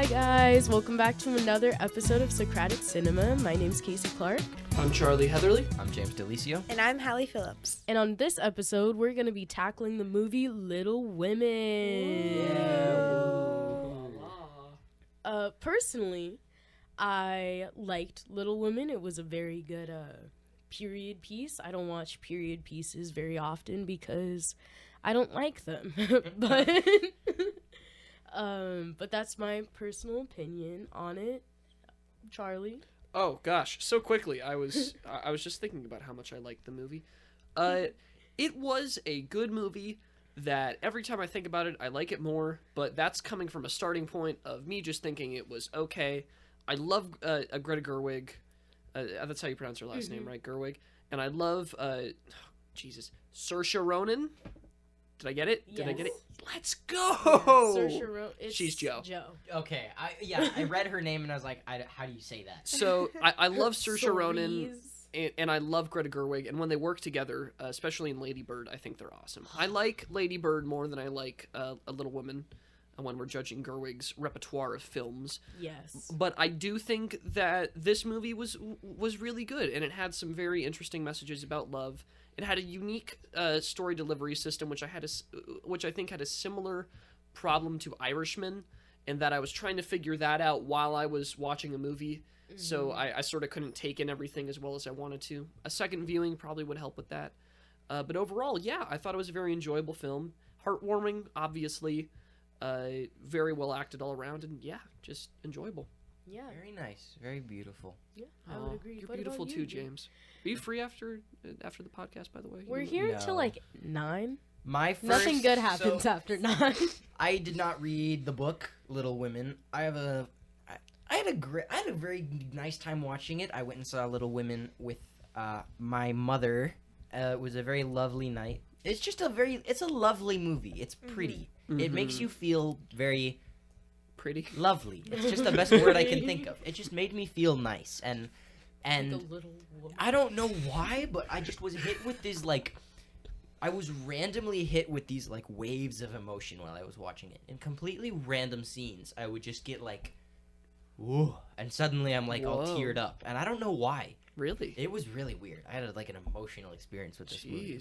guys, welcome back to another episode of Socratic Cinema. My name's Kasey Clark. I'm Charlie Heatherly. I'm James DeLisio. And I'm Haleigh Phillips. And on this episode, we're going to be tackling the movie Little Women. Personally, I liked Little Women. It was a very good period piece. I don't watch period pieces very often because I don't like them. But that's my personal opinion on it. Charlie? Oh gosh, so quickly. I was just thinking about how much I liked the movie. It was a good movie that every time I think about it, I like it more, but that's coming from a starting point of me just thinking it was okay. I love Greta Gerwig. That's how you pronounce her last name, right? Gerwig. And I love Saoirse Ronan. Did I get it? Did I get it? Let's go! Saoirse Ronan. She's Joe. Okay, I read her name and I was like, how do you say that? So I love Saoirse Ronan and I love Greta Gerwig, and when they work together, especially in Lady Bird, I think they're awesome. I like Lady Bird more than I like A Little Woman when we're judging Gerwig's repertoire of films. Yes. But I do think that this movie was really good, and it had some very interesting messages about love. It had a unique story delivery system, which I think had a similar problem to Irishman, in that I was trying to figure that out while I was watching a movie. Mm-hmm. So I sort of couldn't take in everything as well as I wanted to. A second viewing probably would help with that. But overall, yeah, I thought it was a very enjoyable film. Heartwarming, obviously. Very well acted all around, and yeah, just enjoyable. Yeah. Very nice. Very beautiful. Yeah, I would agree. You're What beautiful about too, you, James. Are you free after the podcast, by the way? We're here until like 9. My first, Nothing good happens after 9. I did not read the book Little Women. I had a very nice time watching it. I went and saw Little Women with my mother. It was a very lovely night. It's a lovely movie. It's pretty. Mm-hmm. It makes you feel very pretty lovely. It's just the best word I can think of. It just made me feel nice, and like a little woman. I don't know why, but I just was hit with these I was randomly hit with these waves of emotion while I was watching it. In completely random scenes, I would just get whoa, and suddenly I'm all teared up, and I don't know why. Really? It was really weird. I had an emotional experience with this movie.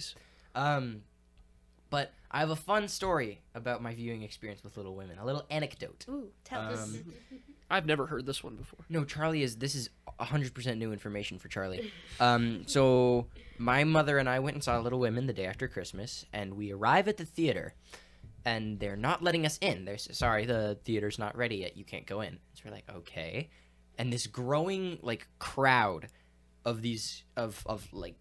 But I have a fun story about my viewing experience with Little Women. A little anecdote. Ooh, tell us. I've never heard this one before. No, this is 100% new information for Charlie. So my mother and I went and saw Little Women the day after Christmas, and we arrive at the theater, and they're not letting us in. They're sorry, the theater's not ready yet. You can't go in. So we're like, okay. And this growing crowd of these of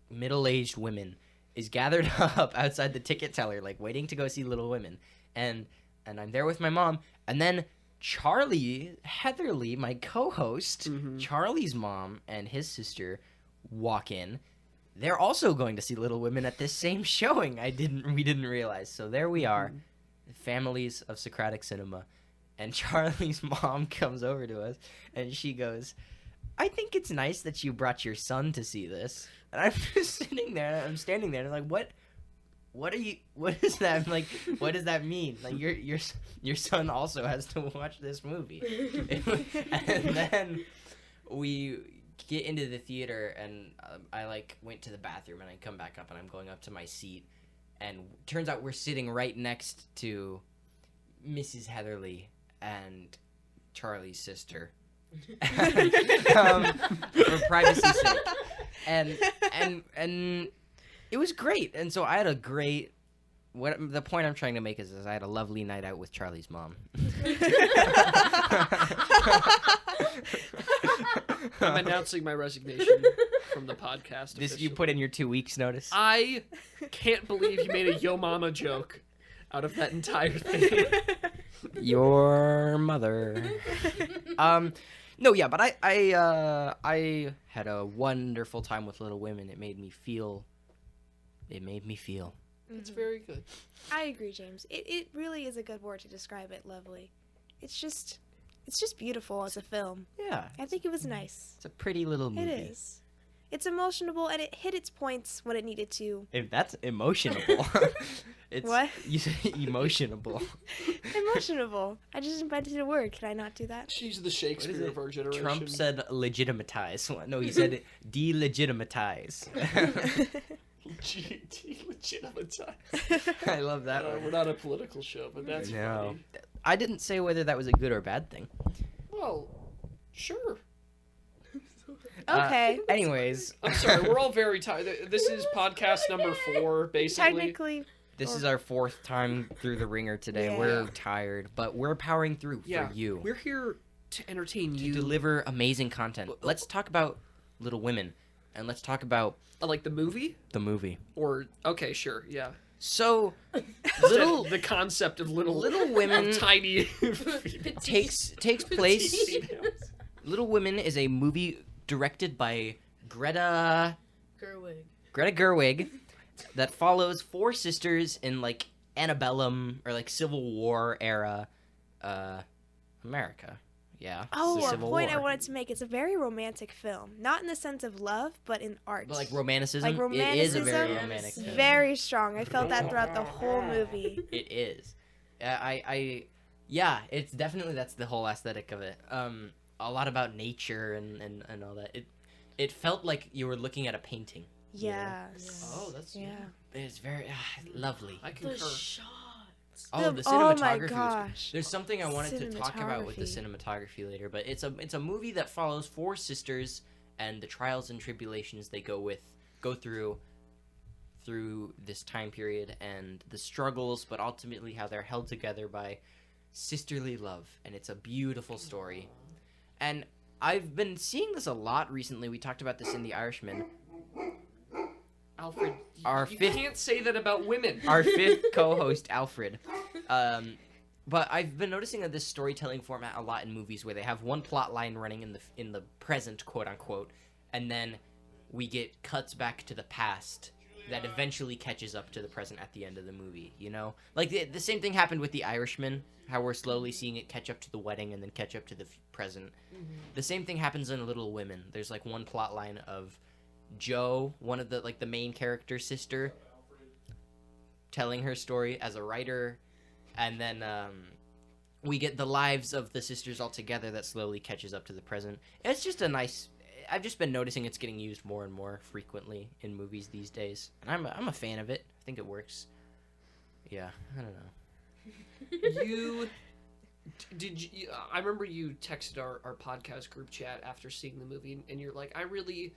middle-aged women is gathered up outside the ticket teller, waiting to go see Little Women. And I'm there with my mom. And then Charlie Heatherly, my co-host, Charlie's mom and his sister walk in. They're also going to see Little Women at this same showing. We didn't realize. So there we are, families of Socratic Cinema. And Charlie's mom comes over to us, and she goes, I think it's nice that you brought your son to see this. And I'm just standing there, and I'm like, what is that? I'm like, what does that mean? Your son also has to watch this movie. And then we get into the theater, and I went to the bathroom, and I come back up, and I'm going up to my seat, and turns out we're sitting right next to Mrs. Heatherly and Charlie's sister. For privacy's sake, and it was great. And so I had a great. The point I'm trying to make is I had a lovely night out with Charlie's mom. I'm announcing my resignation from the podcast. This you put in your 2 weeks notice. I can't believe you made a Yo Mama joke out of that entire thing. Your mother. No, yeah, but I had a wonderful time with Little Women. It made me feel. It's very good. I agree, James. It really is a good word to describe it. Lovely. It's just beautiful as a film. Yeah. I think it was nice. It's a pretty little movie. It is. It's emotional, and it hit its points when it needed to. If that's emotionable. It's, What? You say emotionable. Emotional. I just invented a word. Can I not do that? She's the Shakespeare of our generation. Trump said legitimatize. No, he said delegitimize. Delegitimize. I love that one. We're not a political show, but that's No. funny. I didn't say whether that was a good or bad thing. Well, sure. Okay. Anyways, I'm sorry, we're all very tired. This is podcast number 4, basically. Technically, this is our 4th time through the ringer today. Yeah. We're tired, but we're powering through Yeah, for you. we're here to entertain to you. deliver amazing content. Let's talk about Little Women, and let's talk about Like the movie? the movie. Or, okay, sure, yeah. So, The concept of Little Women tiny takes place. Little Women is a movie directed by Greta Gerwig that follows 4 sisters in like antebellum or like Civil War era America. Yeah. it's the a Civil point I War. wanted to make. It's a very romantic film. Not in the sense of love, but in art. But like romanticism. Like It is a very romanticism, romantic film. Very strong. I felt that throughout the whole movie. It is. It's definitely, that's the whole aesthetic of it. A lot about nature and all that. It felt like you were looking at a painting. Yes. Oh, that's... Yeah. It's very lovely. I concur. The shots. Oh, the Oh cinematography my was gosh. There's something I wanted to talk about with the Cinematography. cinematography later, but it's a movie that follows 4 sisters and the trials and tribulations they go through this time period and the struggles, but ultimately how they're held together by sisterly love, and it's a beautiful story. And I've been seeing this a lot recently. We talked about this in The Irishman. Alfred, you 5th can't say that about women. Our 5th co-host, Alfred. But I've been noticing that this storytelling format a lot in movies where they have one plot line running in the present, quote unquote, and then we get cuts back to the past that eventually catches up to the present at the end of the movie, you know? Like the same thing happened with The Irishman, how we're slowly seeing it catch up to the wedding and then catch up to the present. Mm-hmm. The same thing happens in Little Women. There's like one plot line of Jo, one of the main character's sister, telling her story as a writer, and then we get the lives of the sisters all together that slowly catches up to the present. It's just a nice... I've just been noticing it's getting used more and more frequently in movies these days, and I'm a fan of it. I think it works. Yeah, I don't know. I remember you texted our podcast group chat after seeing the movie, and you're like, I really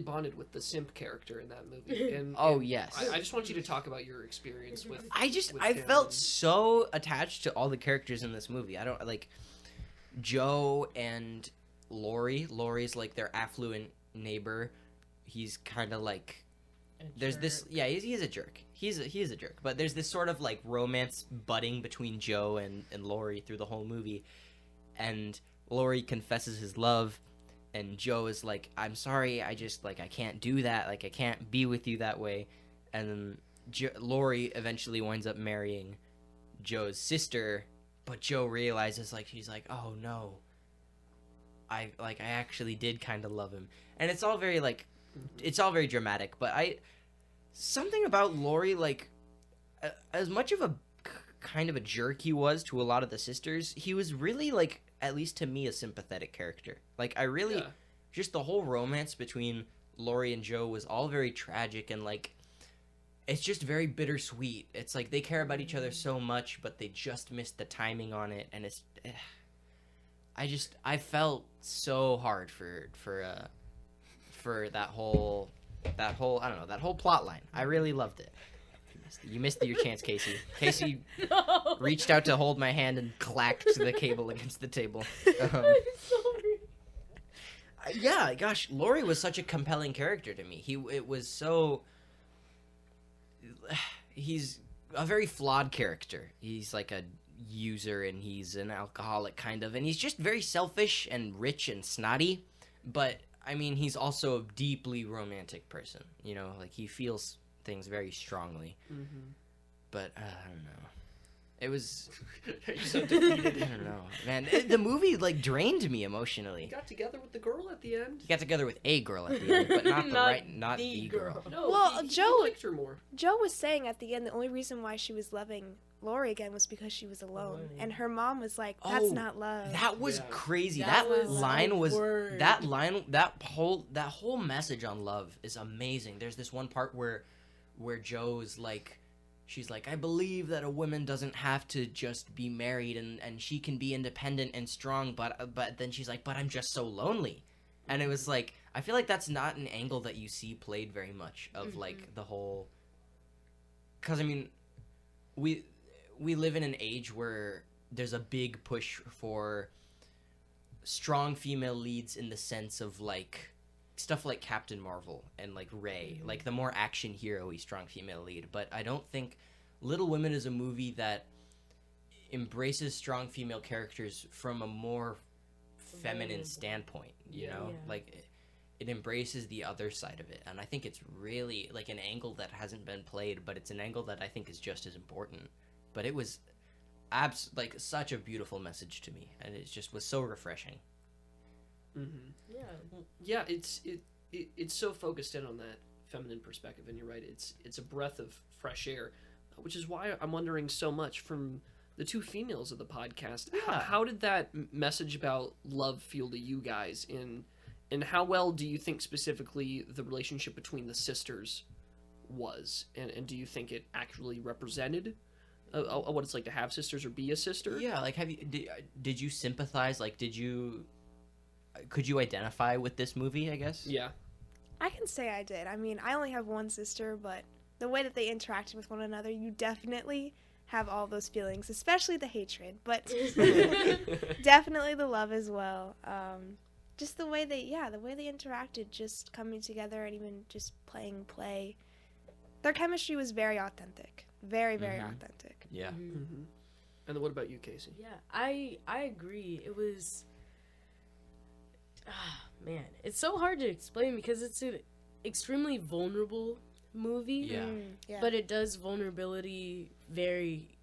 bonded with the simp character in that movie. And Yes. I just want you to talk about your experience with. I Cameron. felt so attached to all the characters in this movie. I don't like Jo and Laurie. Laurie's like their affluent neighbor. He's kind of like there's this he is a jerk. He is a jerk. But there's this sort of like romance budding between Jo and Laurie through the whole movie. And Laurie confesses his love, and Jo is like, I'm sorry, I just like I can't do that. Like I can't be with you that way. And then Laurie eventually winds up marrying Jo's sister, but Jo realizes she's like, "Oh no. I actually did kind of love him." And it's all very it's all very dramatic, but something about Laurie, as much of a kind of a jerk he was to a lot of the sisters, he was really at least to me a sympathetic character. Just the whole romance between Laurie and Jo was all very tragic, and it's just very bittersweet. It's like they care about each other so much, but they just missed the timing on it, and it's I felt so hard for that whole I don't know, that whole plot line. I really loved it. You missed your chance, Kasey. Kasey No. reached out to hold my hand and clacked the cable against the table. I'm sorry. Yeah, gosh, Laurie was such a compelling character to me. He's a very flawed character. He's like a user, and he's an alcoholic kind of, and he's just very selfish and rich and snotty, but I mean he's also a deeply romantic person, you know, he feels things very strongly. Mm-hmm. But I don't know. It was, You're so defeated. I don't know, man. The movie like drained me emotionally. He got together with the girl at the end. He got together with a girl at the end, but not not the girl. No, Well, he Joe- liked her more. Joe was saying at the end the only reason why she was loving Lori again was because she was alone, and her mom was like, "That's Oh, not love." That was Yeah. crazy. That That, was line a was word. that whole message on love is amazing. There's this one part where Joe's like, she's like, I believe that a woman doesn't have to just be married and she can be independent and strong, but then she's like, but I'm just so lonely. And it was like, I feel like that's not an angle that you see played very much of like the whole, because I mean, we live in an age where there's a big push for strong female leads in the sense of like stuff like Captain Marvel and like Rey, like the more action hero-y strong female lead. But I don't think Little Women is a movie that embraces strong female characters from a more feminine standpoint, you know? Yeah. Like it embraces the other side of it, and I think it's really like an angle that hasn't been played, but it's an angle that I think is just as important. But it was like such a beautiful message to me, and it just was so refreshing. Mm-hmm. Yeah. Yeah, it's so focused in on that feminine perspective, and you're right. It's a breath of fresh air, which is why I'm wondering so much from the two females of the podcast. Yeah. How did that message about love feel to you guys? And how well do you think specifically the relationship between the sisters was? And do you think it actually represented what it's like to have sisters or be a sister? Yeah, like did you sympathize? Like could you identify with this movie, I guess? Yeah. I can say I did. I mean, I only have one sister, but the way that they interacted with one another, you definitely have all those feelings, especially the hatred, but definitely the love as well. Just the way they interacted, just coming together and even just playing play. Their chemistry was very authentic. Very, very authentic. Yeah. Mm-hmm. And then what about you, Casey? Yeah, I agree. It was, man, it's so hard to explain because it's an extremely vulnerable movie. Yeah. Yeah. But it does vulnerability very,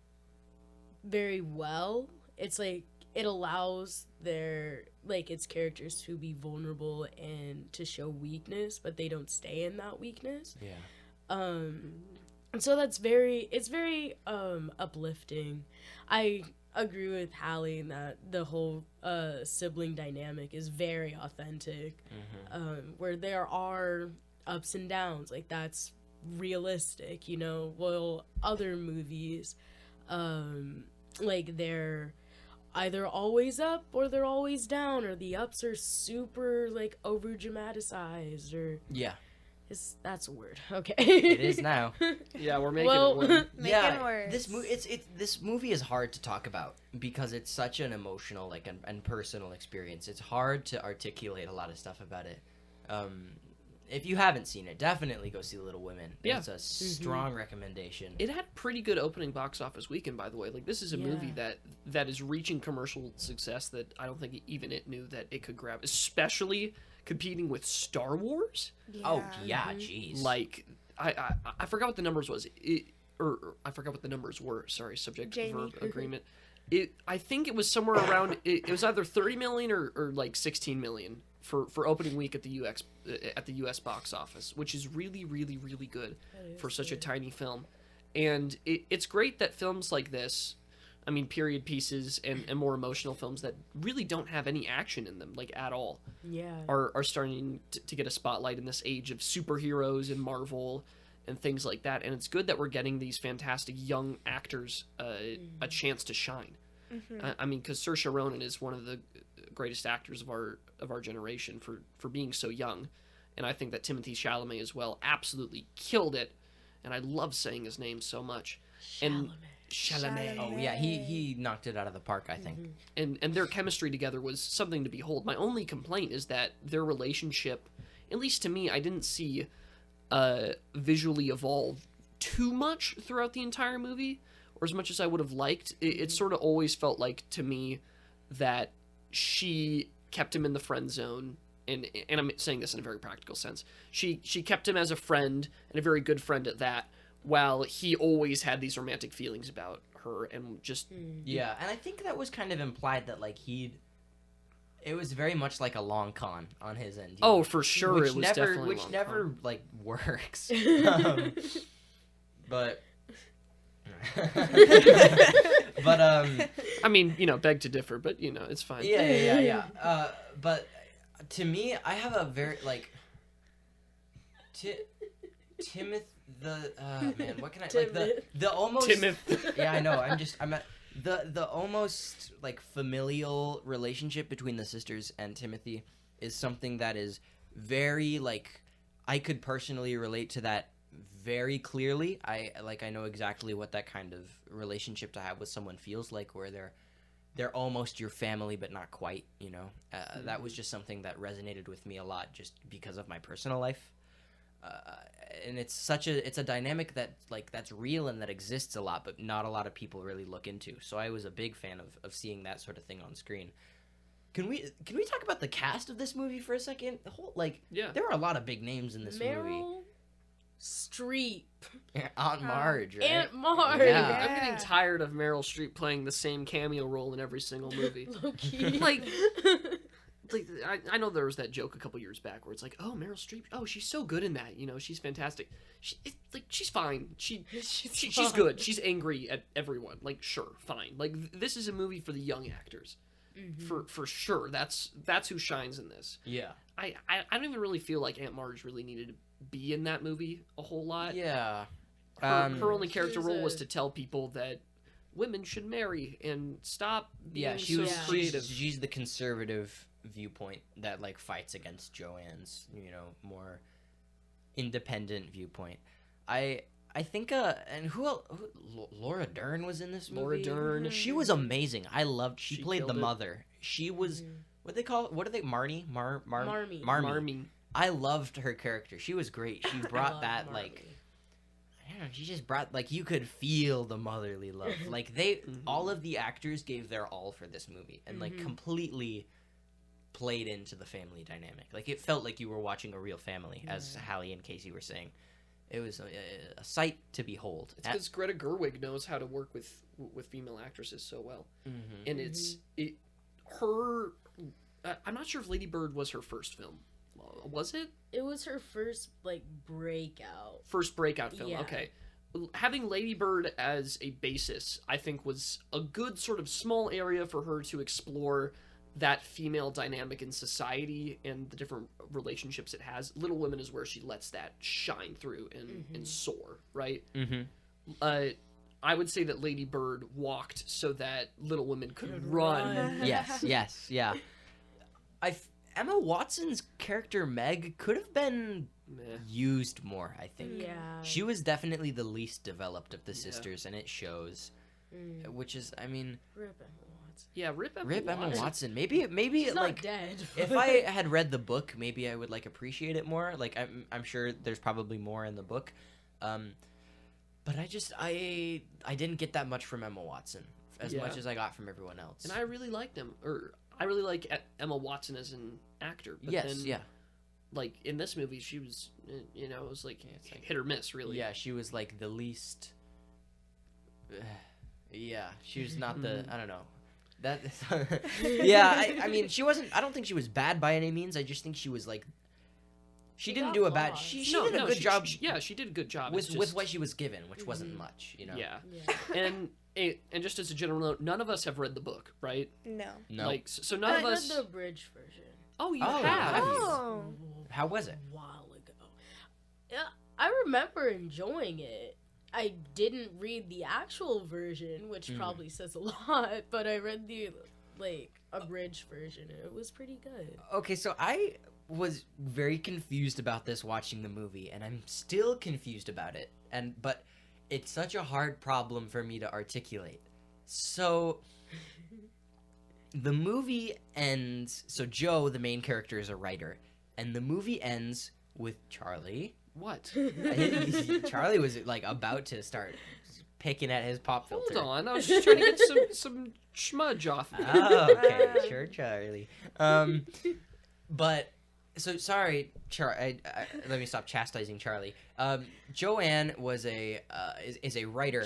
very well. It's like it allows its characters to be vulnerable and to show weakness, but they don't stay in that weakness. Yeah. And so it's very uplifting. I agree with Haleigh in that the whole sibling dynamic is very authentic, where there are ups and downs, like that's realistic, you know. Well, other movies, like they're either always up or they're always down, or the ups are super like over dramatized, or Yeah. that's a word. Okay. It is now. Yeah, we're making Well, it work. Making words. This movie is hard to talk about because it's such an emotional and personal experience. It's hard to articulate a lot of stuff about it. If you haven't seen it, definitely go see Little Women. Yeah. It's a strong recommendation. It had a pretty good opening box office weekend, by the way. Like, this is a movie that is reaching commercial success that I don't think even it knew that it could grab, especially competing with Star Wars. Oh yeah, jeez. Like, I forgot what the numbers was. Or I forgot what the numbers were. Sorry, subject Jamie. verb agreement. I think it was somewhere around. It was either 30 million or like 16 million for opening week at the US box office, which is really, really, really good for such a tiny film. And it's great that films like this, I mean, period pieces and more emotional films that really don't have any action in them, like at all, Yeah. are starting to get a spotlight in this age of superheroes and Marvel and things like that. And it's good that we're getting these fantastic young actors a chance to shine. I mean, because Saoirse Ronan is one of the greatest actors of our generation for being so young, and I think that Timothée Chalamet as well absolutely killed it, and I love saying his name so much. And Chalamet. Oh yeah, he knocked it out of the park, I think. And their chemistry together was something to behold. My only complaint is that their relationship, at least to me, I didn't see visually evolve too much throughout the entire movie, or as much as I would have liked. It sort of always felt like to me that she kept him in the friend zone, and I'm saying this in a very practical sense. She kept him as a friend, and a very good friend at that, while he always had these romantic feelings about her and just Yeah, and I think that was kind of implied that like it was very much like a long con on his end. oh, for sure, which it was never, definitely which long never con. like works. But but I mean, beg to differ, but it's fine. yeah. But to me, I have a very like Timothée man, what can I like the almost Timothée. Yeah, I know. I'm at the almost like familial relationship between the sisters and Timothy is something that is very like I could personally relate to that very clearly. I know exactly what that kind of relationship to have with someone feels like, where they're almost your family but not quite, That was just something that resonated with me a lot just because of my personal life. And it's a dynamic that like that's real and that exists a lot, but not a lot of people really look into. So I was a big fan of seeing that sort of thing on screen. Can we talk about the cast of this movie for a second? The whole there were a lot of big names in this movie. Meryl Streep. Aunt Marge, right? Aunt Marge. Yeah. I'm getting tired of Meryl Streep playing the same cameo role in every single movie. Low-key. Like, I know there was that joke a couple years back where it's like, oh, Meryl Streep, oh, she's so good in that, she's fantastic. She's fine. She's fine. good. She's angry at everyone. Like, sure, fine. Like, this is a movie for the young actors. Mm-hmm. For sure. That's who shines in this. Yeah. I don't even really feel like Aunt Marge really needed to be in that movie a whole lot. Yeah. Her only character She's role was to tell people that women should marry and stop being Yeah, so creative. she's the conservative viewpoint that like fights against Joanne's, more independent viewpoint. I think and who else? Laura Dern was in this movie. Laura Dern. She was amazing. I loved. She played the killed it. mother. She was what they call it? What are they? Marnie? Marmee. Marmee. I loved her character. She was great. She brought love that Marmee. like I don't know, she just brought like you could feel the motherly love. Like all of the actors gave their all for this movie and like completely played into the family dynamic. Like it felt like you were watching a real family, as Haleigh and Kasey were saying. It was a sight to behold. It's because Greta Gerwig knows how to work with female actresses so well, and her. I'm not sure if Lady Bird was her first film. Was it? It was her first breakout. First breakout film. Yeah. Okay. Having Lady Bird as a basis, I think, was a good sort of small area for her to explore that female dynamic in society and the different relationships it has. Little Women is where she lets that shine through and soar, right? I would say that Lady Bird walked so that Little Women could run. Yes, yeah. Emma Watson's character Meg could have been used more, I think. Yeah. She was definitely the least developed of the sisters, and it shows. Which is, I mean, Rip Emma Watson. Yeah, rip Emma Watson. Maybe She's like not dead. if I had read the book, maybe I would like appreciate it more. Like I'm sure there's probably more in the book, but I didn't get that much from Emma Watson as much as I got from everyone else. And I really liked him, or I really like Emma Watson as an actor. But then, like in this movie, she was, it was like hit or miss, really. Yeah, she was like the least. Yeah, she was not the. I don't know. That. Yeah, I mean, she wasn't. I don't think she was bad by any means. I just think she was like. She didn't do a bad. She did a good job. She did a good job with what she was given, which wasn't much, Yeah. And just as a general note, none of us have read the book, right? No. Like so, none of us. I read the abridged version. Oh, you Oh, have. have you? Oh. How was it? A while ago. Yeah, I remember enjoying it. I didn't read the actual version, which probably says a lot, but I read the abridged version and it was pretty good. Okay, so I was very confused about this watching the movie, and I'm still confused about it. But it's such a hard problem for me to articulate. So the movie ends. So Joe, the main character, is a writer, and the movie ends with Charlie. What? Charlie was like about to start picking at his pop filter. Hold on, I was just trying to get some schmudge off me. Oh, okay, sure, Charlie. But So sorry, let me stop chastising Charlie. Joanne was is a writer.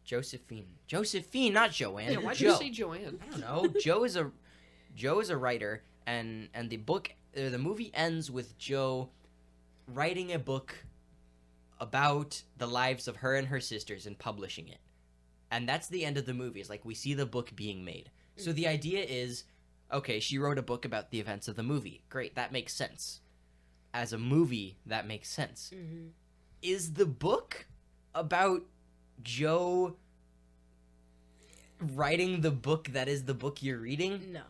Josephine, not Joanne. Yeah, why'd Joe. you say Joanne? I don't know. Joe is a writer, and the movie ends with Joe writing a book about the lives of her and her sisters and publishing it. And that's the end of the movie. It's like we see the book being made. So the idea is, okay, she wrote a book about the events of the movie. Great, that makes sense. As a movie, that makes sense. Mm-hmm. Is the book about Joe writing the book that is the book you're reading? No.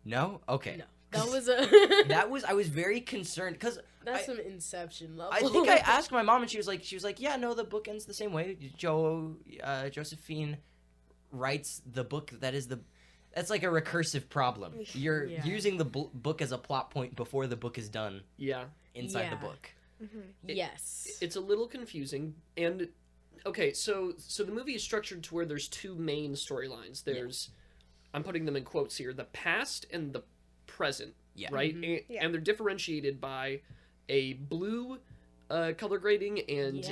No? Okay. No. That was I was very concerned because that's some Inception level. I think I asked my mom and she was like, yeah, no, the book ends the same way. Josephine writes the book that is that's like a recursive problem. You're using the book as a plot point before the book is done. Yeah. Inside the book. Mm-hmm. Yes. It's a little confusing, and okay, so the movie is structured to where there's two main storylines. There's, I'm putting them in quotes here, the past and the present, right? Mm-hmm. And they're differentiated by a blue color grading and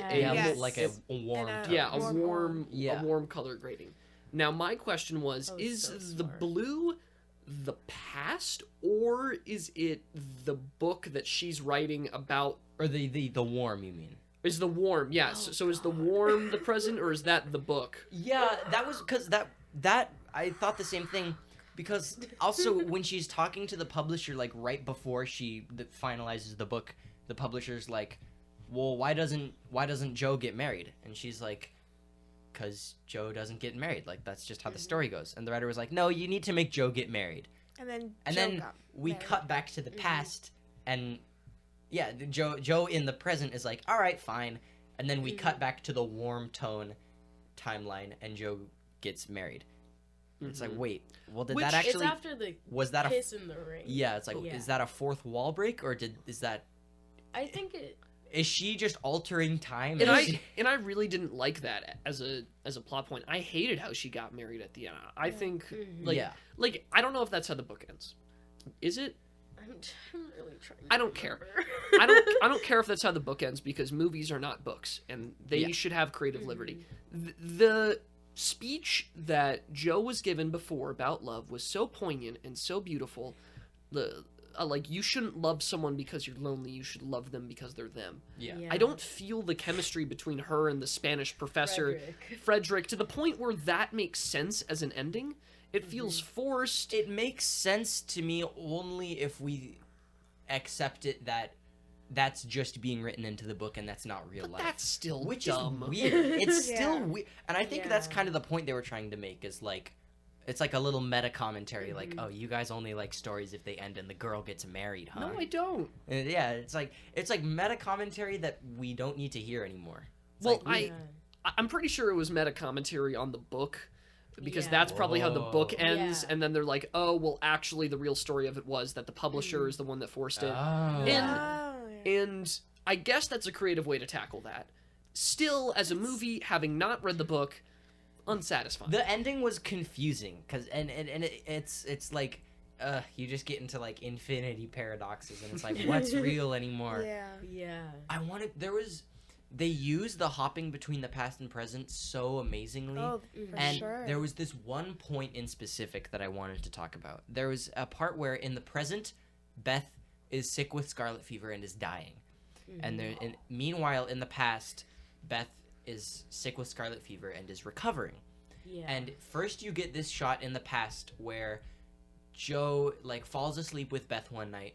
like a warm tone. a warm color grading. Now my question was, is so the blue the past, or is it the book that she's writing about? Or the warm, you mean? Is the warm, yeah. So is the warm the present, or is that the book? Yeah, that was because that I thought the same thing. Because also when she's talking to the publisher, like right before she finalizes the book, the publisher's like, "Well, why doesn't Joe get married?" And she's like, "'Cause Joe doesn't get married. Like that's just how the story goes." And the writer was like, "No, you need to make Joe get married." And then we cut back to the past, and yeah, Joe in the present is like, "All right, fine," and then we cut back to the warm tone timeline, and Joe gets married. It's like, wait, well, did that actually? It's after the was that kiss in the ring. Yeah, it's like, is that a fourth wall break, or is that? I think it. Is she just altering time? And I really didn't like that as a plot point. I hated how she got married at the end. I think like I don't know if that's how the book ends. Is it? I'm really trying. I don't care. I don't care if that's how the book ends, because movies are not books and they should have creative liberty. The speech that Joe was given before about love was so poignant and so beautiful. Like, you shouldn't love someone because you're lonely. You should love them because they're them. Yeah. I don't feel the chemistry between her and the Spanish professor, Frederick, to the point where that makes sense as an ending. It feels forced. It makes sense to me only if we accept it that that's just being written into the book and that's not real life. That's still which dumb. is weird. It's still weird. And I think that's kind of the point they were trying to make, is like, it's like a little meta commentary, like, oh, you guys only like stories if they end and the girl gets married, huh? No, I don't. Yeah, it's like meta commentary that we don't need to hear anymore. I'm pretty sure it was meta commentary on the book, because that's probably how the book ends, and then they're like, oh, well, actually the real story of it was that the publisher is the one that forced it. And I guess that's a creative way to tackle that. Still, as a movie, having not read the book, unsatisfying. The ending was confusing, because it's like you just get into like infinity paradoxes, and it's like, what's real anymore? They used the hopping between the past and present so amazingly. There was this one point in specific that I wanted to talk about. There was a part where in the present, Beth is sick with scarlet fever and is dying. And meanwhile, in the past, Beth is sick with scarlet fever and is recovering. And first you get this shot in the past where Joe like falls asleep with Beth one night,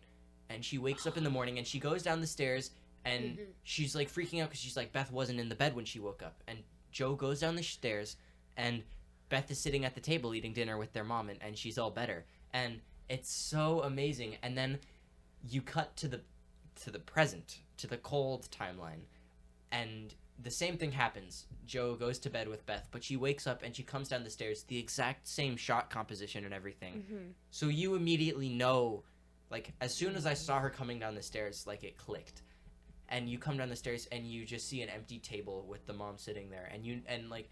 and she wakes up in the morning and she goes down the stairs, and she's like freaking out because she's like, Beth wasn't in the bed when she woke up. And Joe goes down the stairs, and Beth is sitting at the table eating dinner with their mom, and she's all better. And it's so amazing. And then you cut to the present, to the cold timeline, and the same thing happens. Joe goes to bed with Beth, but she wakes up and she comes down the stairs, the exact same shot composition and everything. So you immediately know, like, as soon as I saw her coming down the stairs, like, it clicked. And you come down the stairs and you just see an empty table with the mom sitting there, and like,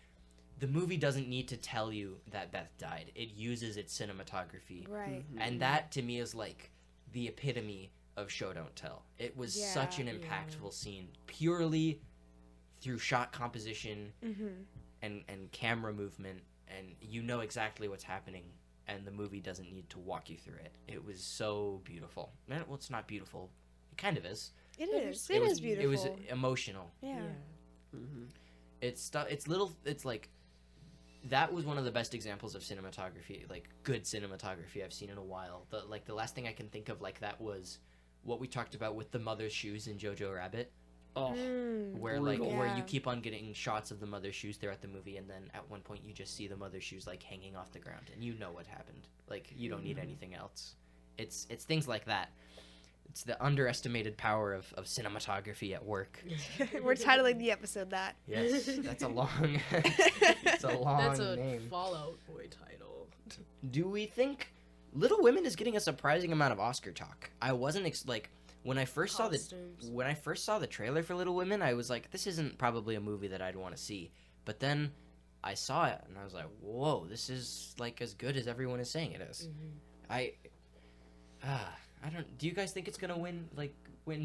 the movie doesn't need to tell you that Beth died. It uses its cinematography. Right. And that to me is like the epitome of Show Don't Tell. It was Yeah. such an impactful scene, purely through shot composition and camera movement, and you know exactly what's happening, and the movie doesn't need to walk you through it. It was so beautiful. Well, it's not beautiful. It kind of is. It is. It It was- is beautiful. It was emotional. Yeah. It's like that was one of the best examples of cinematography, like good cinematography I've seen in a while. The last thing I can think of like that was what we talked about with the mother's shoes in Jojo Rabbit, Oh, where brutal. where you Yeah. keep on getting shots of the mother's shoes throughout the movie, and then at one point you just see the mother's shoes like hanging off the ground, and you know what happened. Like you don't need anything else. It's things like that. It's the underestimated power of cinematography at work. We're titling the episode that. Yes, that's a long, it's a long That's a name. Fallout Boy title. Do we think Little Women is getting a surprising amount of Oscar talk? I wasn't like when I first saw the trailer for Little Women, I was like, this isn't probably a movie that I'd want to see. But then I saw it and I was like, whoa, this is like as good as everyone is saying it is. I don't. Do you guys think it's gonna win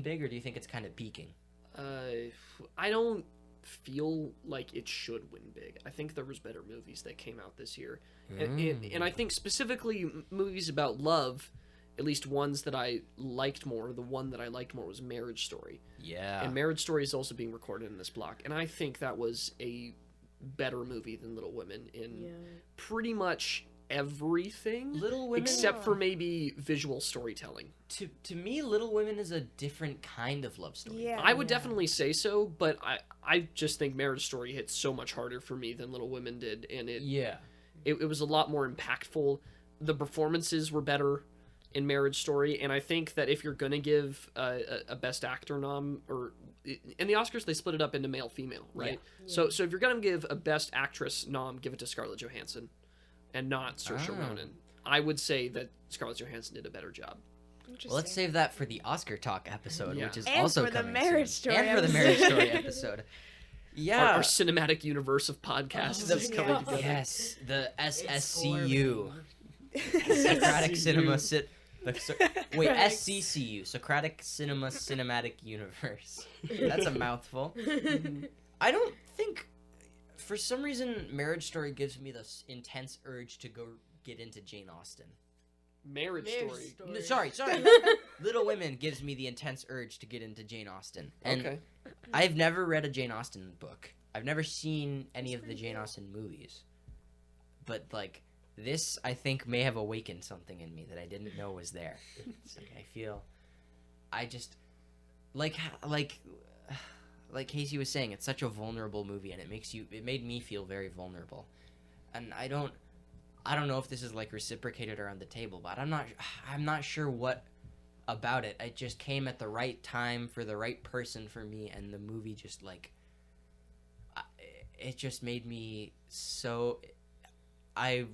big, or do you think it's kind of peaking? I don't feel like it should win big. I think there was better movies that came out this year, and I think specifically movies about love, at least ones that I liked more. The one that I liked more was Marriage Story. Yeah. And Marriage Story is also being recorded in this block, and I think that was a better movie than Little Women in pretty much everything, Little Women, except for maybe visual storytelling. to me, Little Women is a different kind of love story. Yeah. I would definitely say so, but I just think Marriage Story hit so much harder for me than Little Women did, and it was a lot more impactful. The performances were better in Marriage Story, and I think that if you're gonna give a Best Actor nom, or in the Oscars they split it up into male female, right? So if you're gonna give a Best Actress nom, give it to Scarlett Johansson and not Saoirse Ronan. I would say that Scarlett Johansson did a better job. Well, let's save that for the Oscar talk episode, Yeah. which is And also for the coming Marriage soon. Story and for the Marriage Story episode. Yeah. Our cinematic universe of podcasts Oh is my coming God. together. Yes, the It's SSCU, forming. Socratic Cinema. Wait, Correct. SCCU, Socratic Cinema Cinematic Universe. That's a mouthful. I don't think, for some reason, Marriage Story gives me this intense urge to go get into Jane Austen. Marriage Story. Sorry. Little Women gives me the intense urge to get into Jane Austen. And Okay. I've never read a Jane Austen book. I've never seen any of the Jane Austen movies. But, like, this, I think, may have awakened something in me that I didn't know was there. It's like, I just, like Casey was saying, it's such a vulnerable movie, and it made me feel very vulnerable. And I don't know if this is, like, reciprocated around the table, but I'm not sure what about it. It just came at the right time for the right person for me, and the movie just, like, it just made me so, I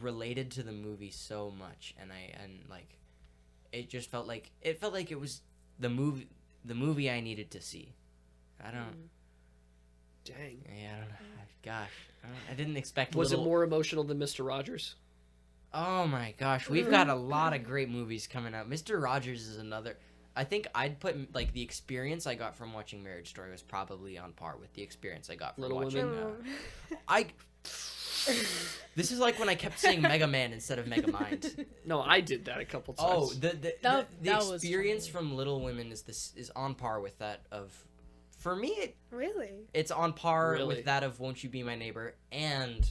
related to the movie so much, and it just felt like it was the movie I needed to see. I don't. Dang. Yeah, I don't know. Gosh, I didn't expect. Was it more emotional than Mr. Rogers? Oh my gosh, we've got a lot of great movies coming out. Mr. Rogers is another. I think I'd put, like, the experience I got from watching Marriage Story was probably on par with the experience I got from Little watching. Women. This is like when I kept saying Mega Man instead of Mega Mind. No, I did that a couple times. Oh, the That was experience funny. from Little Women is on par with that of. For me, Really? it's on par Really? with that of Won't You Be My Neighbor, and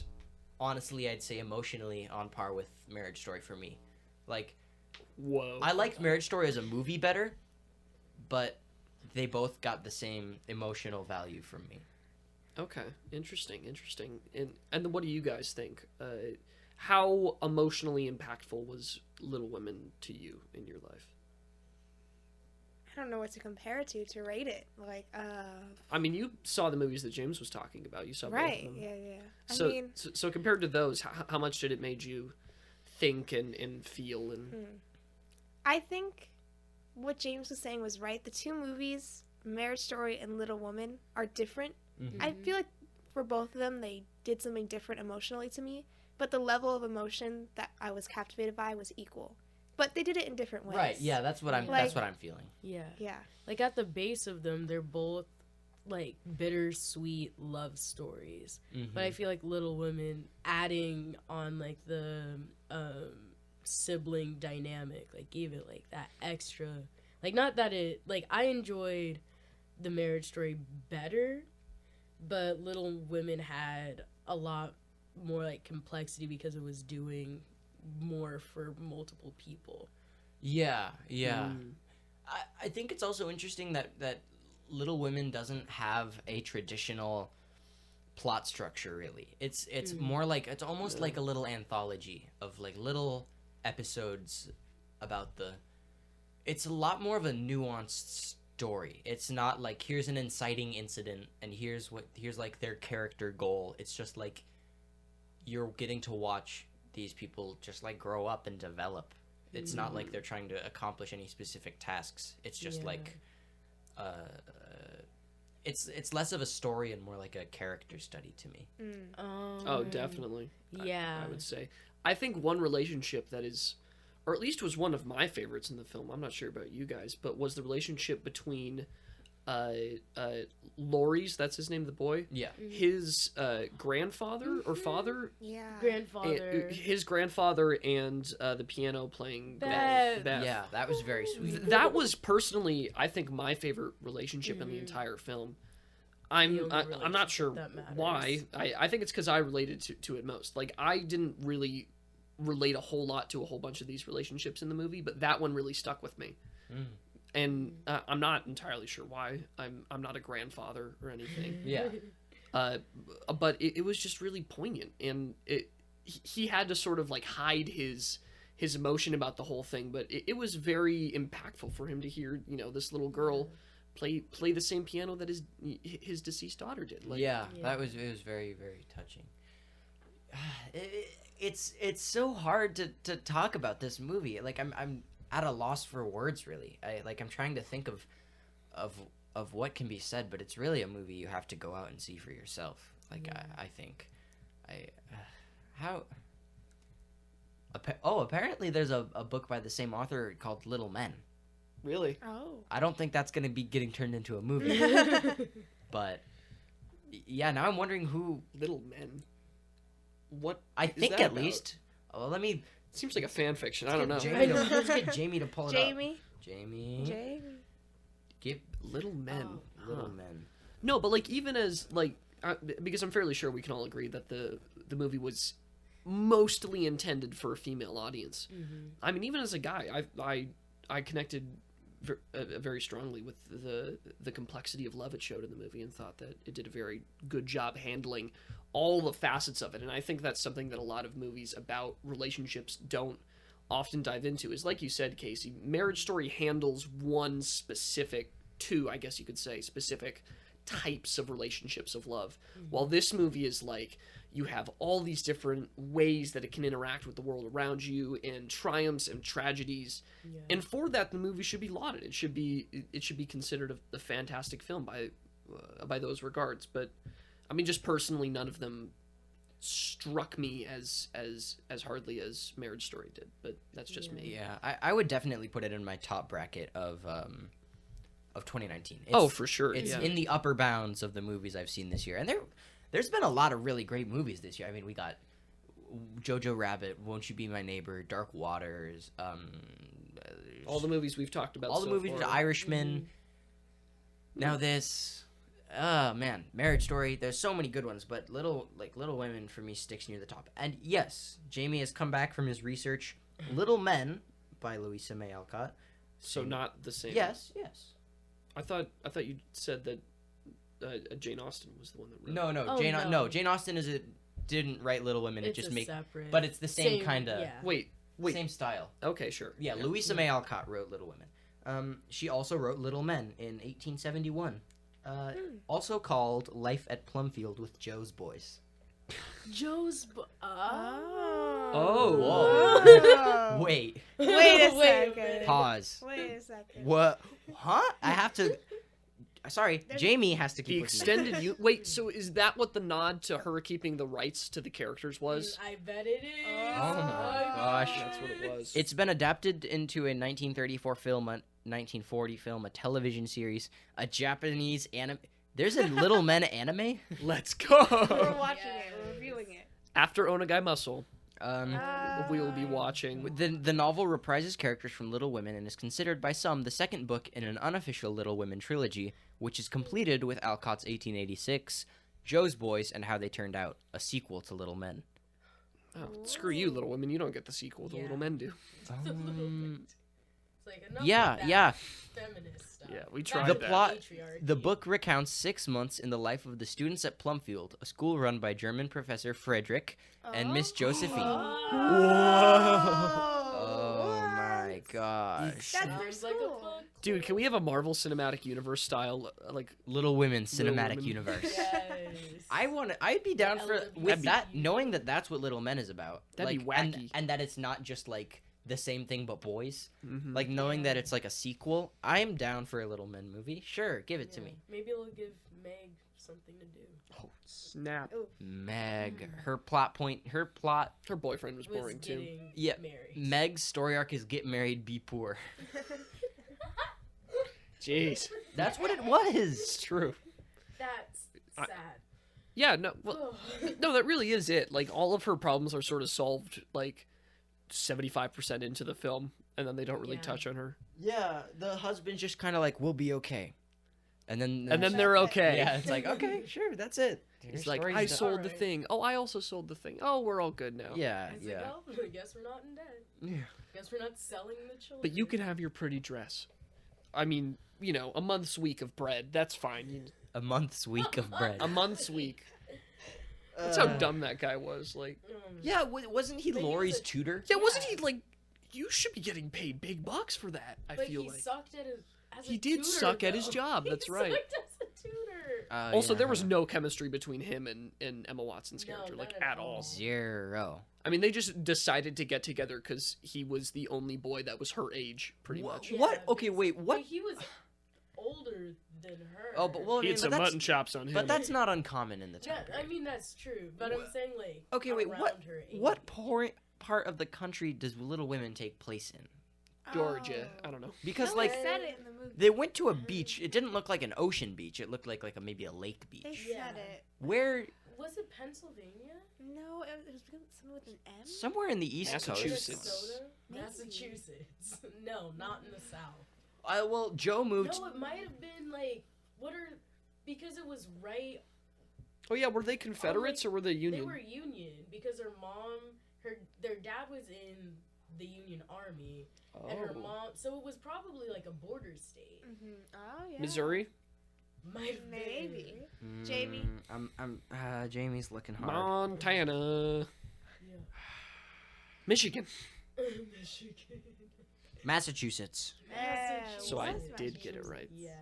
honestly, I'd say emotionally on par with Marriage Story for me. Like, Whoa. I liked Marriage Story as a movie better, but they both got the same emotional value from me. Okay, interesting. And what do you guys think? How emotionally impactful was Little Women to you in your life? I don't know what to compare it to rate it. Like, I mean, you saw the movies that James was talking about. You saw both right? of them. Yeah. So, I mean, so compared to those, how much did it made you think and feel and? I think what James was saying was right. The two movies, Marriage Story and Little Woman, are different. I feel like for both of them, they did something different emotionally to me, but the level of emotion that I was captivated by was equal. but they did it in different ways. Right. Yeah, that's what I'm feeling. Yeah. Yeah. Like at the base of them, they're both like bittersweet love stories. But I feel like Little Women adding on like the sibling dynamic like gave it like that extra, like not that it like I enjoyed the Marriage Story better, but Little Women had a lot more like complexity because it was doing more for multiple people. Yeah. I think it's also interesting that Little Women doesn't have a traditional plot structure really. It's more like it's almost like a little anthology of like little episodes about it's a lot more of a nuanced story. It's not like here's an inciting incident and here's like their character goal. It's just like you're getting to watch these people just like grow up and develop. It's not like they're trying to accomplish any specific tasks. It's just like it's less of a story and more like a character study to me. Oh, definitely. Yeah. I would say. I think one relationship that is, or at least was one of my favorites in the film, I'm not sure about you guys, but was the relationship between Laurie's, that's his name, the boy? Yeah. His grandfather or father? Yeah. Grandfather. His grandfather and the piano playing Beth. Beth. Yeah, that was very sweet. That was personally, I think, my favorite relationship in the entire film. I'm not sure why. I think it's because I related to it most. Like, I didn't really relate a whole lot to a whole bunch of these relationships in the movie, but that one really stuck with me. And I'm not entirely sure why. I'm not a grandfather or anything. Yeah. But it was just really poignant, and he had to sort of like hide his emotion about the whole thing, but it was very impactful for him to hear, this little girl play the same piano that his deceased daughter did. Like, it was very, very touching. It's so hard to talk about this movie. Like I'm at a loss for words, really. I'm trying to think of what can be said, but it's really a movie you have to go out and see for yourself. I think apparently there's a book by the same author called Little Men. Really? Oh. I don't think that's going to be getting turned into a movie. But yeah, now I'm wondering who Little Men. What I is think that at about? least. Well, let me. Seems like a fan fiction. I don't know. Let's get Jamie to pull it Jamie. up. Jamie. Get Little Men. Little Men. No, but like even as like because I'm fairly sure we can all agree that the movie was mostly intended for a female audience. I mean, even as a guy, I connected very strongly with the complexity of love it showed in the movie, and thought that it did a very good job handling all the facets of it. And I think that's something that a lot of movies about relationships don't often dive into. Is like you said, Casey, Marriage Story handles two, I guess you could say, specific types of relationships of love, while this movie is like you have all these different ways that it can interact with the world around you, and triumphs and tragedies. And for that, the movie should be lauded. It should be considered a fantastic film by those regards. But I mean, just personally, none of them struck me as hardly as Marriage Story did. But that's just me. Yeah, I would definitely put it in my top bracket of 2019. For sure. It's in the upper bounds of the movies I've seen this year, and there's been a lot of really great movies this year. I mean, we got Jojo Rabbit, Won't You Be My Neighbor, Dark Waters, all the movies we've talked about. All the movies, far. Irishman. Now this, man, Marriage Story. There's so many good ones, but Little Women for me sticks near the top. And yes, Jamie has come back from his research. Little Men by Louisa May Alcott. So not the same. Yes. I thought you said that Jane Austen was the one that wrote. No. Jane Austen didn't write Little Women. It's it just separate. but it's the same kind of Wait. same style. Okay, sure. Yeah, Louisa May Alcott wrote Little Women. She also wrote Little Men in 1871. Also called Life at Plumfield with Joe's Boys. Oh. Wait. Wait a second. Pause. Wait a second. What? Huh? I have to. Sorry, Jamie has to The keep extended wait, so is that what the nod to her keeping the rights to the characters was? I bet it is. Oh my gosh. That's what it was. It's been adapted into a 1934 film, a 1940 film, a television series, a Japanese anime. There's a Little Men anime. Let's go. We're watching it. We're reviewing it. After Onegai Muscle, Um, we will be watching. the novel reprises characters from Little Women and is considered by some the second book in an unofficial Little Women trilogy, which is completed with Alcott's 1886, Joe's Boys, and How They Turned Out, a sequel to Little Men. Oh, screw you, Little Women. You don't get the sequel. The Yeah. Little Men do. It's like enough Yeah, with that yeah. feminist stuff. Yeah, we Back tried to The that. plot- patriarchy. The book recounts 6 months in the life of the students at Plumfield, a school run by German professor Frederick and Miss Josephine. Oh my gosh. That's their Sounds like a school. book. Dude, can we have a Marvel Cinematic Universe style, like, Little Women cinematic Women. universe. Yes. I'd be down for LGBT. with that, knowing that that's what Little Men is about. That'd be Like, and- wacky. and that it's not just like the same thing but boys. mhm. Like knowing that it's like a sequel. I am down for a Little Men movie. Sure, give it to Yeah. me. Maybe it'll give Meg something to do. Oh, snap. Meg, her plot. Her boyfriend was Was boring, too. getting Yeah, married. Meg's story arc is get married, be poor. Jeez. That's what it was. It's true. That's I- sad. Yeah, no, well, no, that really is it. Like, all of her problems are sort of solved, like, 75% into the film, and then they don't really Yeah. touch on her. Yeah, the husband's just kind of like, we'll be okay, and then And then That's they're it. okay. yeah, it's like okay, sure, that's it. He's Your like, story's I done." sold the Alright. thing. Oh, I also sold the thing. Oh, we're all good now. Yeah, It's yeah. like, oh, I guess we're not in debt. Yeah. Guess we're not selling the children. But you can have your pretty dress. I mean, you know, a month's week of bread. That's fine. A month's week of bread. A month's week. That's how dumb that guy was. Like, Yeah, wasn't he But he was Laurie's a- tutor? yeah, wasn't he like? You should be getting paid big bucks for that. I But feel he like. sucked at his. As He a did tutor, suck at his though. job, He that's right. sucked as a tutor. Also, yeah, there was huh. no chemistry between him and Emma Watson's No, character, like none at at all. all. Zero. I mean, they just decided to get together because he was the only boy that was her age, pretty much. Yeah, What? Okay, because- wait, what? But he was older than her. Oh, but well, I He mean, had some but, mutton chops on him. but that's not uncommon in the time. Yeah, I mean that's true. But I'm saying like. Okay, wait, around what? her age. What part of the country does Little Women take place in? Georgia. Oh. I don't know. Because No, like they said it in the movie. they went to a beach. It didn't look like an ocean beach. It looked like maybe a lake They beach. Yeah. said it. Where Was it Pennsylvania? No, it was something with an M. somewhere in the East Massachusetts. Coast. Minnesota? Maybe. Massachusetts. No, not in the South. Well, Joe moved. No, it might have been like because it was right. Oh yeah, were they Confederates or were they Union? They were Union because their dad was in the Union Army and her Oh. mom. So it was probably like a border state. Mm-hmm. Oh yeah. Missouri. Might have been. Maybe. Jamie? Jamie's looking hard. Montana. Yeah. Michigan. Michigan. Massachusetts. So I was did get it right. Yes.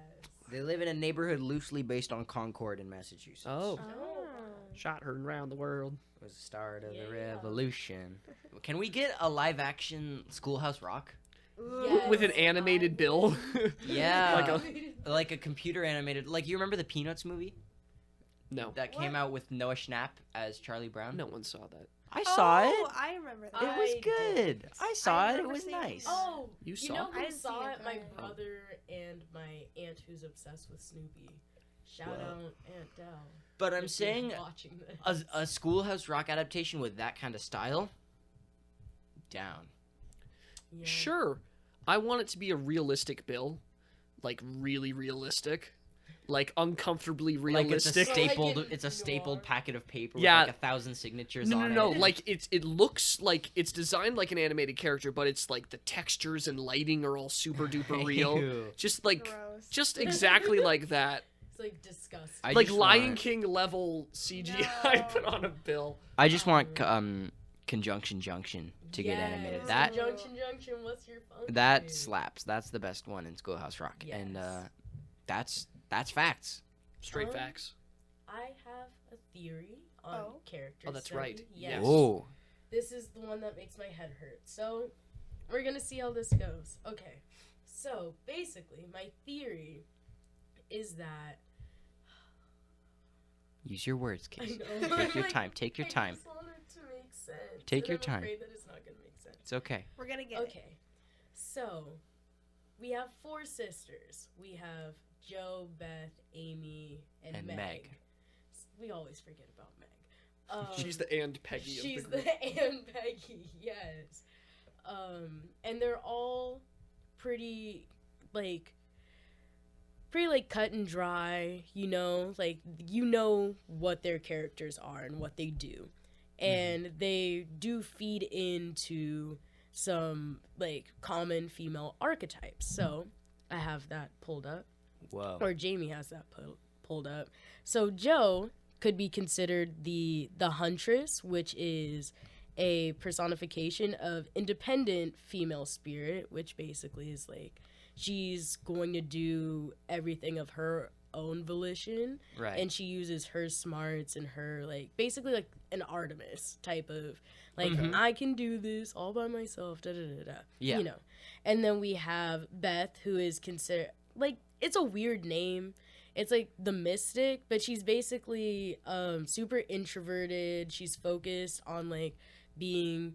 They live in a neighborhood loosely based on Concord in Massachusetts. Oh. Oh. Shot heard around the world. It was the start of the Yeah. revolution. Can we get a live action Schoolhouse Rock? Yes, With an animated I Bill. would. Yeah. Like Like a computer animated. Like, you remember the Peanuts movie No. that came What? out with Noah Schnapp as Charlie Brown? No one saw that. I saw Oh, it. I remember that. It was I good. didn't. I saw I it. It remember was seeing nice. it. Oh, You you saw know it? I who didn't saw see it? it, My but- brother and my aunt who's obsessed with Snoopy. Shout Whoa. out Aunt Dell. But I'm if you're saying watching this. a Schoolhouse Rock adaptation with that kind of style, down. Yeah. Sure. I want it to be a realistic Bill. Like really realistic. Like uncomfortably realistic. Like it's a Like stapled. in it's a stapled noir. packet of paper Yeah. with like 1,000 signatures No, on no, no. it. Like it looks like it's designed like an animated character, but it's like the textures and lighting are all super duper real. Ew. Just like, Gross. just exactly like that. It's like disgusting. I Like just Lion want- King level CGI No. put on a Bill. I just want Conjunction Junction to get Yes. animated. That Junction, what's your function? that slaps. That's the best one in Schoolhouse Rock, and Yes. that's facts. Straight Um, facts. I have a theory on Oh. character Oh, that's study. right. Yes. Yes. Whoa. This is the one that makes my head hurt. So, we're gonna see how this goes. Okay. So, basically, my theory is that Use your words, I Casey. know. Take your time. Take your time. I just want it to make sense. Take and your I'm time. afraid that it's not gonna make sense. It's okay. We're gonna get it. Okay, so we have 4 sisters. We have Joe, Beth, Amy, and Meg. Meg. We always forget about Meg. She's the and Peggy She's of the group. the and Peggy, yes. And they're all pretty cut and dry, you know, like you know what their characters are and what they do. And they do feed into some like common female archetypes. So I have that pulled up. Whoa. Or Jamie has that pulled up. So Joe could be considered the huntress, which is a personification of independent female spirit, which basically is like she's going to do everything of her own volition, Right. and she uses her smarts and her like basically like an Artemis type of like I can do this all by myself, da da da da. Yeah. You know. And then we have Beth, who is considered like it's a weird name. It's like the mystic, but she's basically super introverted. She's focused on like being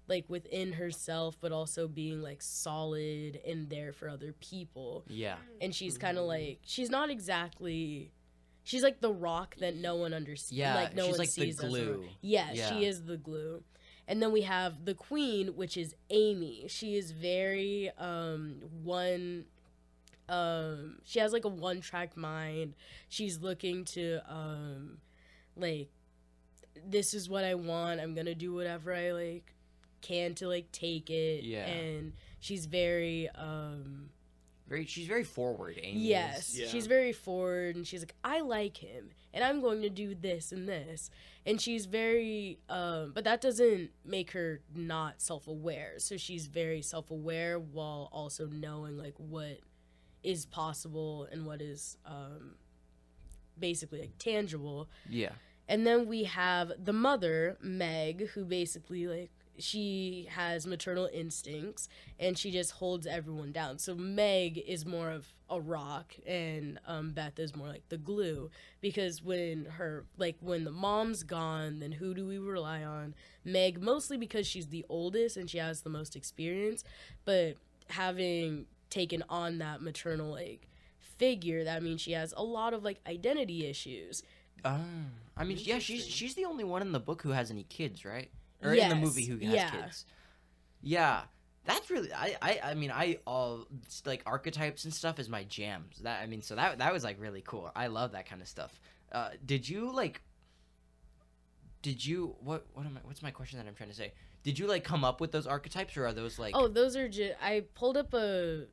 like within herself, but also being like solid and there for other people. Yeah. And she's kind of like she's not exactly she's like the rock that no one understands. Yeah, Like no she's one like the sees as a glue. rock. Yeah, Yeah. she is the glue. And then we have the queen, which is Amy. She is very she has like a one-track mind. She's looking to like this is what I want. I'm gonna do whatever I like can to like take it. Yeah. And she's very She's very forward, Amy. yes, Yeah. she's very forward, and she's like, I like him, and I'm going to do this and this. And she's very, but that doesn't make her not self-aware. So she's very self-aware while also knowing like what is possible and what is basically like tangible. Yeah. And then we have the mother, Meg, who basically like she has maternal instincts and she just holds everyone down. So Meg is more of a rock, and Beth is more like the glue, because when the mom's gone, then who do we rely on? Meg, mostly because she's the oldest and she has the most experience, but having taken on that maternal like figure, that means she has a lot of like identity issues. I mean, yeah, she's the only one in the book who has any kids, right? Or in the Yes, movie who has yeah. kids. Yeah, that's really I mean I all like archetypes and stuff is my jam. So that was like really cool. I love that kind of stuff. What's my question that I'm trying to say? Did you like come up with those archetypes, or are those like Oh, those are just I pulled up a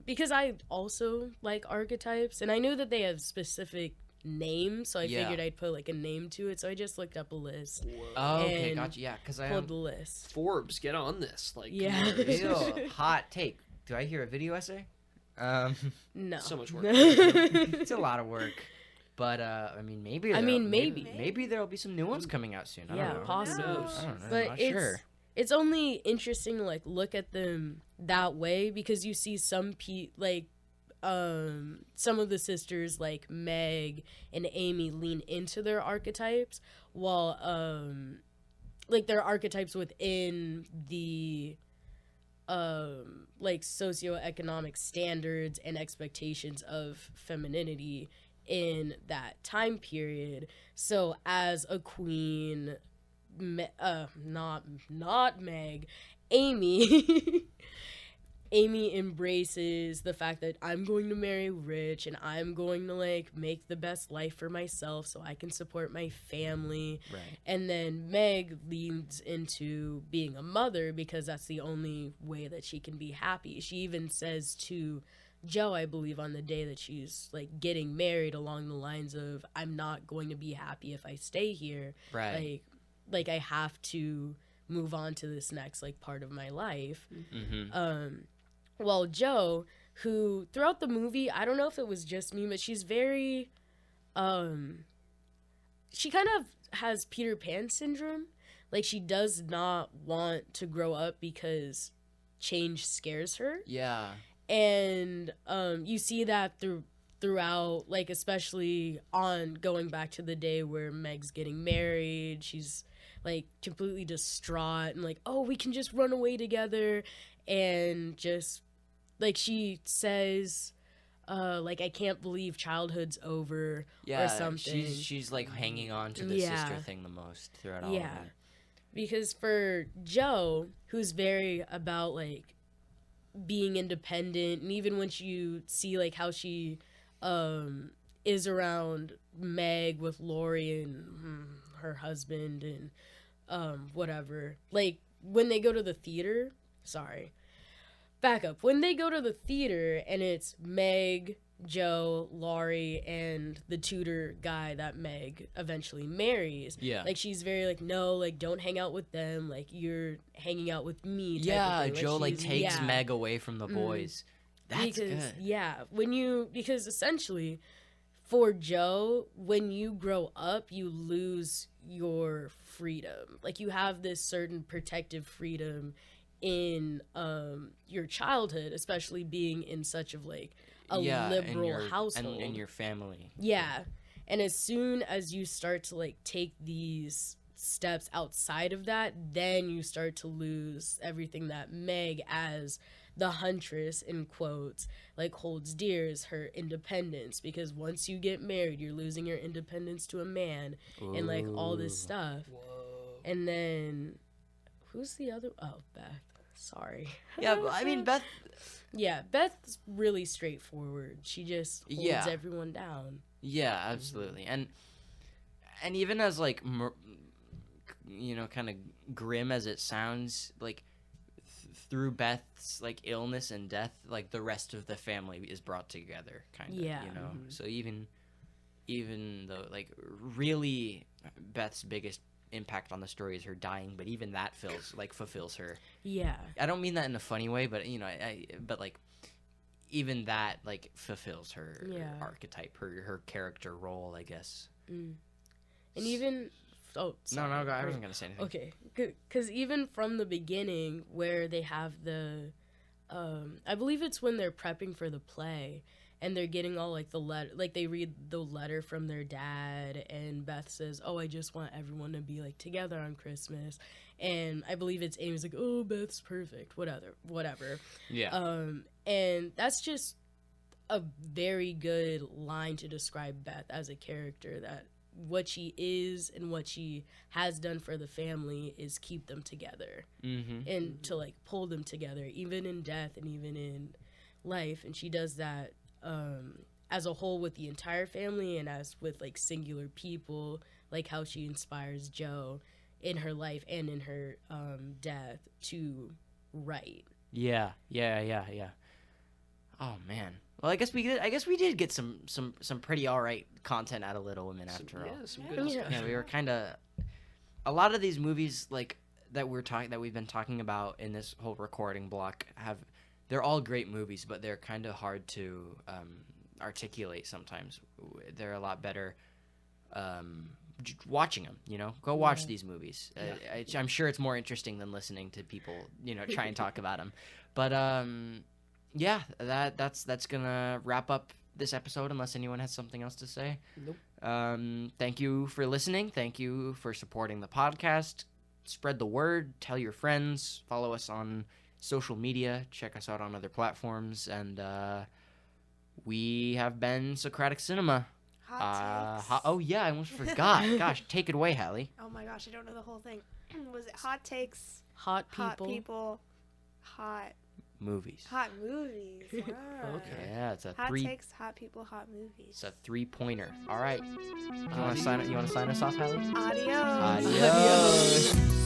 because I also like archetypes, and I knew that they have specific names, so I Yeah. figured I'd put like a name to it. So I just looked up a list, Oh, okay, and gotcha. Yeah, because I pulled the list. Forbes, get on this. Like, come Yeah. on. Ew, hot take. Do I hear a video essay? No, So much work. It's a lot of work, but I mean maybe. maybe. maybe there'll be some new ones coming out soon. I yeah, don't know. possibly. Who knows? I don't know. But I'm not it's sure. it's only interesting to like look at them that way, because you see some some of the sisters like Meg and Amy lean into their archetypes, while like their archetypes within the like socioeconomic standards and expectations of femininity in that time period. So as a queen, not Meg, Amy Amy embraces the fact that I'm going to marry rich, and I'm going to like make the best life for myself so I can support my family. Right. And then Meg leans into being a mother, because that's the only way that she can be happy. She even says to Joe, I believe, on the day that she's like getting married, along the lines of, I'm not going to be happy if I stay here. Right. Like I have to move on to this next like part of my life. Mm-hmm. Well, Joe, who throughout the movie, I don't know if it was just me, but she's very she kind of has Peter Pan syndrome. Like, she does not want to grow up because change scares her. Yeah. And you see that throughout, like, especially on going back to the day where Meg's getting married, she's, like, completely distraught and, like, oh, we can just run away together. And just, like, she says, like, I can't believe childhood's over or something. She's like hanging on to the sister thing the most throughout all of it. Because for Joe, who's very about, like, being independent, and even when you see, like, how she is around Meg with Laurie and her husband and whatever. Like, when they go to the theater, when they go to the theater and it's Meg, Joe, Laurie, and the tutor guy that Meg eventually marries. Yeah. Like, she's very like, no, like, don't hang out with them. Like, you're hanging out with me. Type Yeah, of thing. Joe, like, takes Meg away from the boys. That's good. Yeah, because essentially, for Joe, when you grow up, you lose your freedom. Like, you have this certain protective freedom in your childhood, especially being in such of, like, a liberal household. And in your family. Yeah. And as soon as you start to, like, take these steps outside of that, then you start to lose everything that Meg, as the huntress, in quotes, like, holds dear, is her independence. Because once you get married, you're losing your independence to a man. Ooh. And, like, all this stuff. Whoa. And then, who's the other? Oh, Beth. Sorry. Yeah, but I mean, Beth. Yeah, Beth's really straightforward. She just holds everyone down. Yeah, absolutely. And even as, like, kind of grim as it sounds, like, through Beth's, like, illness and death, like, the rest of the family is brought together, kind of, you know? Mm-hmm. So even though, like, really Beth's biggest impact on the story is her dying, but even that fulfills her. Yeah. I don't mean that in a funny way, but, you know, but, like, even that, like, fulfills her archetype, her character role, I guess. Mm. And even... Oh, sorry. No, I wasn't going to say anything. Okay. Because even from the beginning, where they have the... I believe it's when they're prepping for the play, and they're getting all, like, the letter... Like, they read the letter from their dad, and Beth says, oh, I just want everyone to be, like, together on Christmas. And I believe it's Amy's like, oh, Beth's perfect. Whatever. Yeah. And that's just a very good line to describe Beth as a character, that what she is and what she has done for the family is keep them together. Mm-hmm. And to, like, pull them together, even in death and even in life. And she does that as a whole with the entire family, and as with, like, singular people, like how she inspires Joe in her life and in her death to write. Yeah. Oh man. Well, I guess we did get some pretty alright content out of Little Women after all. Yeah, some good stuff. Yeah, we were kind of, a lot of these movies, like, that we've been talking about in this whole recording block, they're all great movies, but they're kind of hard to articulate sometimes. They're a lot better watching them, you know? Go watch these movies. I'm sure it's more interesting than listening to people, you know, try and talk about them. But yeah, that's gonna wrap up this episode, unless anyone has something else to say. Nope. Thank you for listening. Thank you for supporting the podcast. Spread the word. Tell your friends. Follow us on social media. Check us out on other platforms. And we have been Socratic Cinema. Hot takes. Oh yeah, I almost forgot. Gosh, take it away, Haleigh. Oh my gosh, I don't know the whole thing. Was it hot takes? Hot people. Hot movies. Hot movies. Wow. Okay. Yeah, it's a hot takes, hot people, hot movies. It's a 3-pointer. All right. You want to sign us off, Haleigh? Adios. Adios.